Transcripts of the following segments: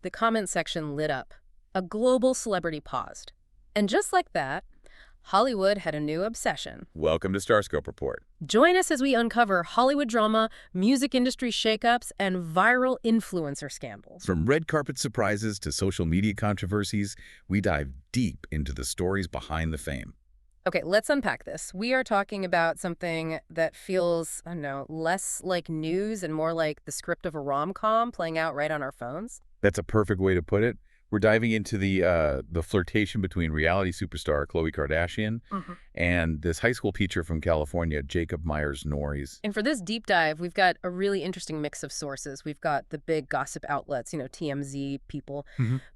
The comment section lit up. A global celebrity paused. And just like that, Hollywood had a new obsession. Welcome to StarScope Report. Join us as we uncover Hollywood drama, music industry shakeups, and viral influencer scandals. From red carpet surprises to social media controversies, we dive deep into the stories behind the fame. Okay, let's unpack this. We are talking about something that feels, I don't know, less like news and more like the script of a rom-com playing out right on our phones. That's a perfect way to put it. We're diving into the flirtation between reality superstar Khloé Kardashian and this high school teacher from California, Jacob Myers-Norys. And for this deep dive, we've got a really interesting mix of sources. We've got the big gossip outlets, TMZ people,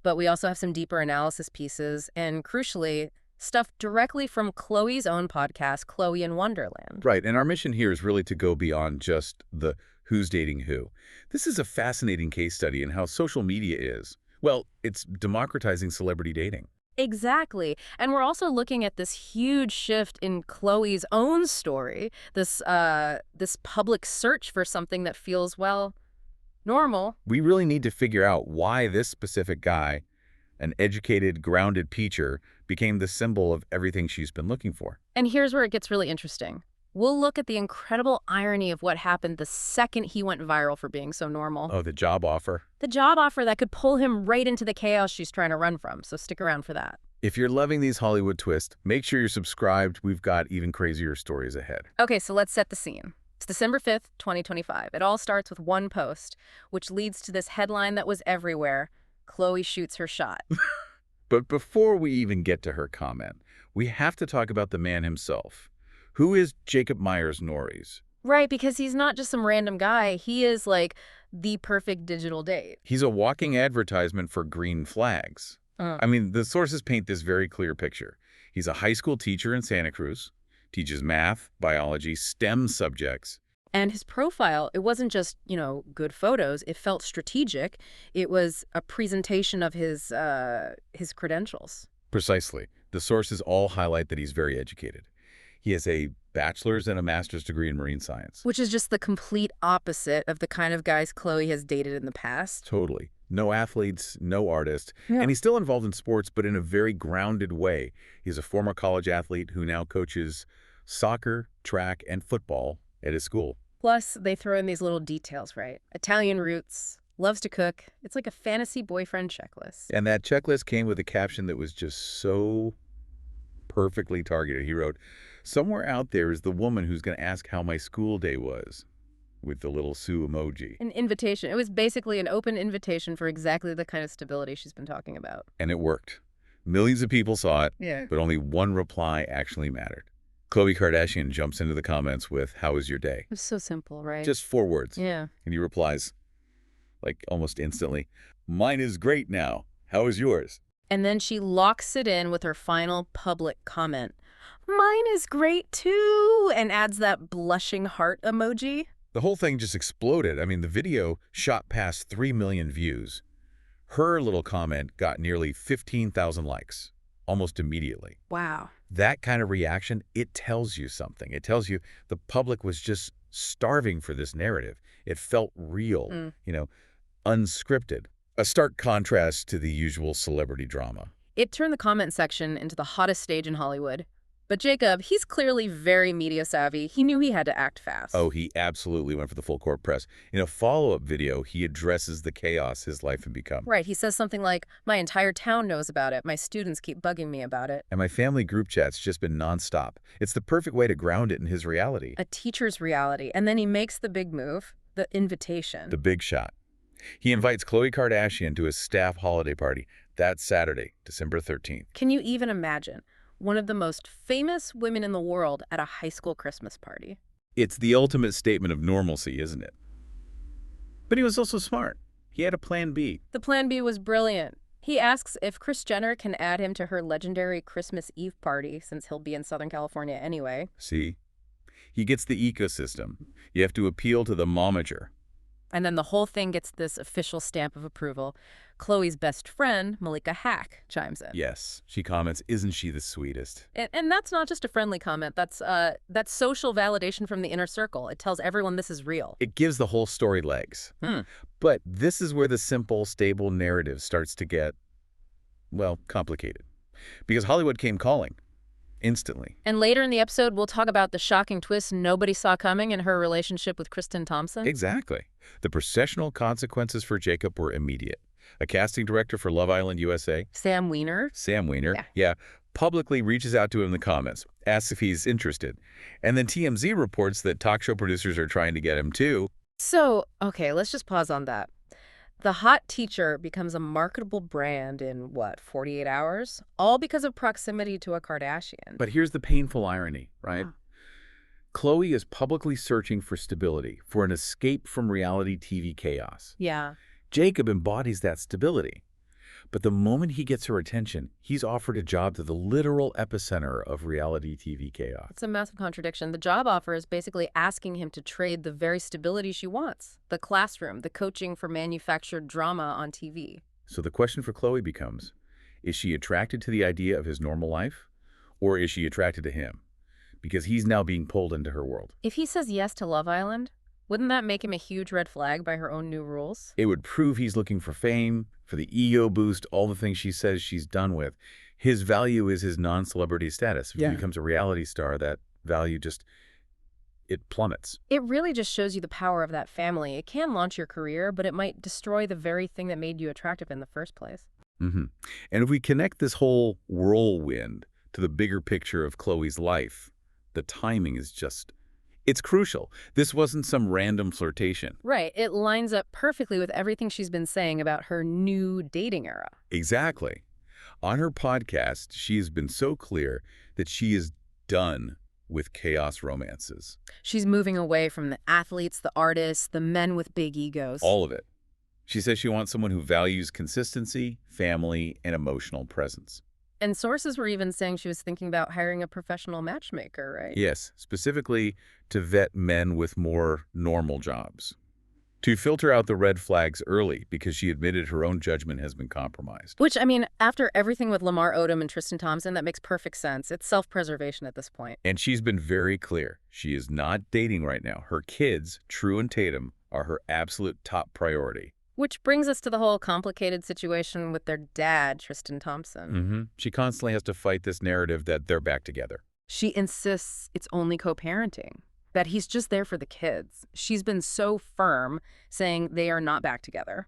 but we also have some deeper analysis pieces and, crucially, stuff directly from Khloé's own podcast, Khloé in Wonderland. Right, and our mission here is really to go beyond just the who's dating who. This is a fascinating case study in how social media is. Well, it's democratizing celebrity dating. Exactly. And we're also looking at this huge shift in Khloé's own story, this public search for something that feels, well, normal. We really need to figure out why this specific guy, an educated, grounded teacher, became the symbol of everything she's been looking for. And here's where it gets really interesting. We'll look at the incredible irony of what happened the second he went viral for being so normal. Oh, the job offer. The job offer that could pull him right into the chaos she's trying to run from, so stick around for that. If you're loving these Hollywood twists, make sure you're subscribed. We've got even crazier stories ahead. Okay, so let's set the scene. It's December 5th, 2025. It all starts with one post, which leads to this headline that was everywhere. Khloé shoots her shot. But before we even get to her comment, we have to talk about the man himself. Who is Jacob Myers-Norys? Right, because he's not just some random guy. He is like the perfect digital date. He's a walking advertisement for green flags. I mean, the sources paint this very clear picture. He's a high school teacher in Santa Cruz, teaches math, biology, STEM subjects. And his profile, it wasn't just, good photos. It felt strategic. It was a presentation of his credentials. Precisely. The sources all highlight that he's very educated. He has a bachelor's and a master's degree in marine science. Which is just the complete opposite of the kind of guys Khloé has dated in the past. Totally. No athletes, no artists. And he's still involved in sports, but in a very grounded way. He's a former college athlete who now coaches soccer, track, and football at his school. Plus, they throw in these little details, right? Italian roots, loves to cook. It's like a fantasy boyfriend checklist. And that checklist came with a caption that was just so perfectly targeted. He wrote, "Somewhere out there is the woman who's going to ask how my school day was," with the little Sue emoji. An invitation. It was basically an open invitation for exactly the kind of stability she's been talking about. And it worked. Millions of people saw it, but only one reply actually mattered. Khloé Kardashian jumps into the comments with, "How was your day?" It was so simple, right? Just 4 words. Yeah. And he replies, like almost instantly, "Mine is great now. How is yours?" And then she locks it in with her final public comment. "Mine is great too," and adds that blushing heart emoji. The whole thing just exploded. I mean, the video shot past 3 million views. Her little comment got nearly 15,000 likes, almost immediately. Wow. That kind of reaction, it tells you something. It tells you the public was just starving for this narrative. It felt real, unscripted. A stark contrast to the usual celebrity drama. It turned the comment section into the hottest stage in Hollywood. But Jacob, he's clearly very media savvy. He knew he had to act fast. Oh, he absolutely went for the full court press. In a follow-up video, he addresses the chaos his life had become. Right, he says something like, "My entire town knows about it. My students keep bugging me about it." And my family group chat's just been nonstop. It's the perfect way to ground it in his reality. A teacher's reality. And then he makes the big move, the invitation. The big shot. He invites Khloé Kardashian to his staff holiday party that Saturday, December 13th. Can you even imagine? One of the most famous women in the world at a high school Christmas party. It's the ultimate statement of normalcy, isn't it? But he was also smart. He had a plan B. The plan B was brilliant. He asks if Kris Jenner can add him to her legendary Christmas Eve party, since he'll be in Southern California anyway. See? He gets the ecosystem. You have to appeal to the momager. And then the whole thing gets this official stamp of approval. Khloe's best friend, Malika Haqq, chimes in. Yes. She comments, "Isn't she the sweetest?" And that's not just a friendly comment. That's social validation from the inner circle. It tells everyone this is real. It gives the whole story legs. But this is where the simple, stable narrative starts to get, well, complicated. Because Hollywood came calling. Instantly. And later in the episode, we'll talk about the shocking twist nobody saw coming in her relationship with Tristan Thompson. Exactly. The processional consequences for Jacob were immediate. A casting director for Love Island USA, Sam Weiner, yeah, publicly reaches out to him in the comments, asks if he's interested. And then TMZ reports that talk show producers are trying to get him too. So, okay, let's just pause on that. The hot teacher becomes a marketable brand in, 48 hours? All because of proximity to a Kardashian. But here's the painful irony, right? Khloe is publicly searching for stability, for an escape from reality TV chaos. Yeah. Jacob embodies that stability. But the moment he gets her attention, he's offered a job to the literal epicenter of reality TV chaos. It's a massive contradiction. The job offer is basically asking him to trade the very stability she wants. The classroom, the coaching for manufactured drama on TV. So the question for Khloe becomes, is she attracted to the idea of his normal life? Or is she attracted to him? Because he's now being pulled into her world. If he says yes to Love Island, wouldn't that make him a huge red flag by her own new rules? It would prove he's looking for fame, for the ego boost, all the things she says she's done with. His value is his non-celebrity status. If he becomes a reality star, that value it plummets. It really just shows you the power of that family. It can launch your career, but it might destroy the very thing that made you attractive in the first place. And if we connect this whole whirlwind to the bigger picture of Khloe's life, the timing is it's crucial. This wasn't some random flirtation. Right. It lines up perfectly with everything she's been saying about her new dating era. Exactly. On her podcast, she has been so clear that she is done with chaos romances. She's moving away from the athletes, the artists, the men with big egos. All of it. She says she wants someone who values consistency, family, and emotional presence. And sources were even saying she was thinking about hiring a professional matchmaker, right? Yes, specifically to vet men with more normal jobs. To filter out the red flags early because she admitted her own judgment has been compromised. Which, I mean, after everything with Lamar Odom and Tristan Thompson, that makes perfect sense. It's self-preservation at this point. And she's been very clear. She is not dating right now. Her kids, True and Tatum, are her absolute top priority. Which brings us to the whole complicated situation with their dad, Tristan Thompson. She constantly has to fight this narrative that they're back together. She insists it's only co-parenting, that he's just there for the kids. She's been so firm, saying they are not back together.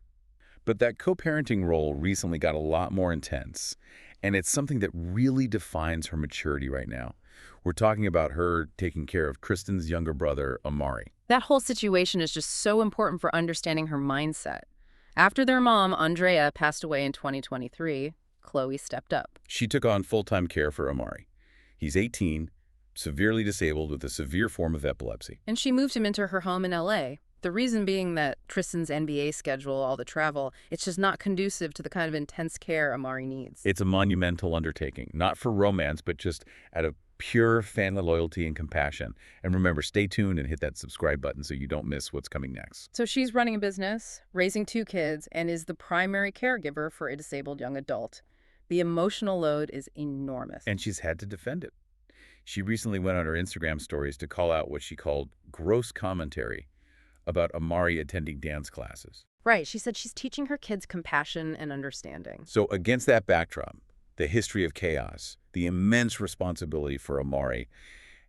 But that co-parenting role recently got a lot more intense, and it's something that really defines her maturity right now. We're talking about her taking care of Kristen's younger brother, Amari. That whole situation is just so important for understanding her mindset. After their mom, Andrea, passed away in 2023, Khloe stepped up. She took on full-time care for Amari. He's 18, severely disabled with a severe form of epilepsy. And she moved him into her home in LA. The reason being that Tristan's NBA schedule, all the travel, it's just not conducive to the kind of intense care Amari needs. It's a monumental undertaking, not for romance, but just out of pure family loyalty and compassion. And remember, stay tuned and hit that subscribe button so you don't miss what's coming next. So she's running a business, raising 2 kids, and is the primary caregiver for a disabled young adult. The emotional load is enormous. And she's had to defend it. She recently went on her Instagram stories to call out what she called gross commentary about Amari attending dance classes. Right. She said she's teaching her kids compassion and understanding. So against that backdrop, the history of chaos, the immense responsibility for Amari,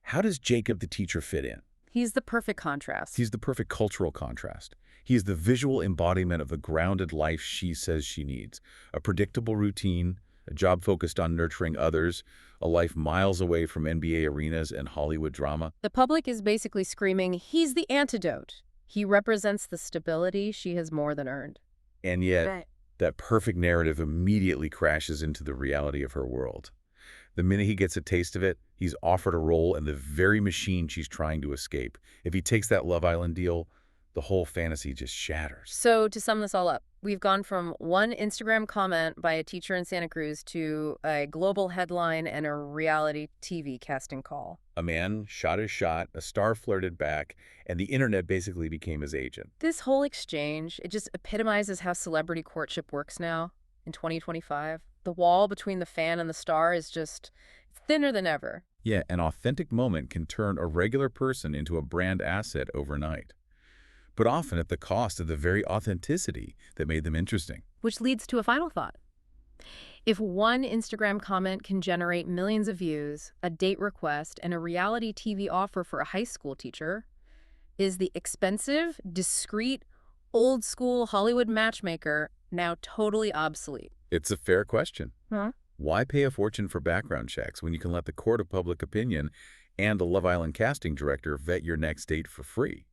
how does Jacob the teacher fit in? He's the perfect contrast. He's the perfect cultural contrast. He is the visual embodiment of the grounded life she says she needs. A predictable routine, a job focused on nurturing others, a life miles away from NBA arenas and Hollywood drama. The public is basically screaming, he's the antidote. He represents the stability she has more than earned. And yet, that perfect narrative immediately crashes into the reality of her world. The minute he gets a taste of it, he's offered a role in the very machine she's trying to escape. If he takes that Love Island deal, the whole fantasy just shatters. So to sum this all up, We've gone from one Instagram comment by a teacher in Santa Cruz to a global headline and a reality TV casting call. A man shot his shot, a star flirted back, and the internet basically became his agent. This whole exchange, it just epitomizes how celebrity courtship works now in 2025. The wall between the fan and the star is just thinner than ever. Yeah, an authentic moment can turn a regular person into a brand asset overnight, but often at the cost of the very authenticity that made them interesting. Which leads to a final thought. If one Instagram comment can generate millions of views, a date request, and a reality TV offer for a high school teacher, is the expensive, discreet, old-school Hollywood matchmaker now totally obsolete? It's a fair question. Huh? Why pay a fortune for background checks when you can let the court of public opinion and a Love Island casting director vet your next date for free?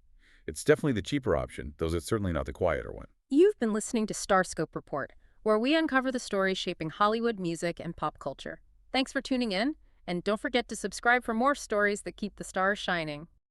It's definitely the cheaper option, though it's certainly not the quieter one. You've been listening to StarScope Report, where we uncover the stories shaping Hollywood, music, and pop culture. Thanks for tuning in, and don't forget to subscribe for more stories that keep the stars shining.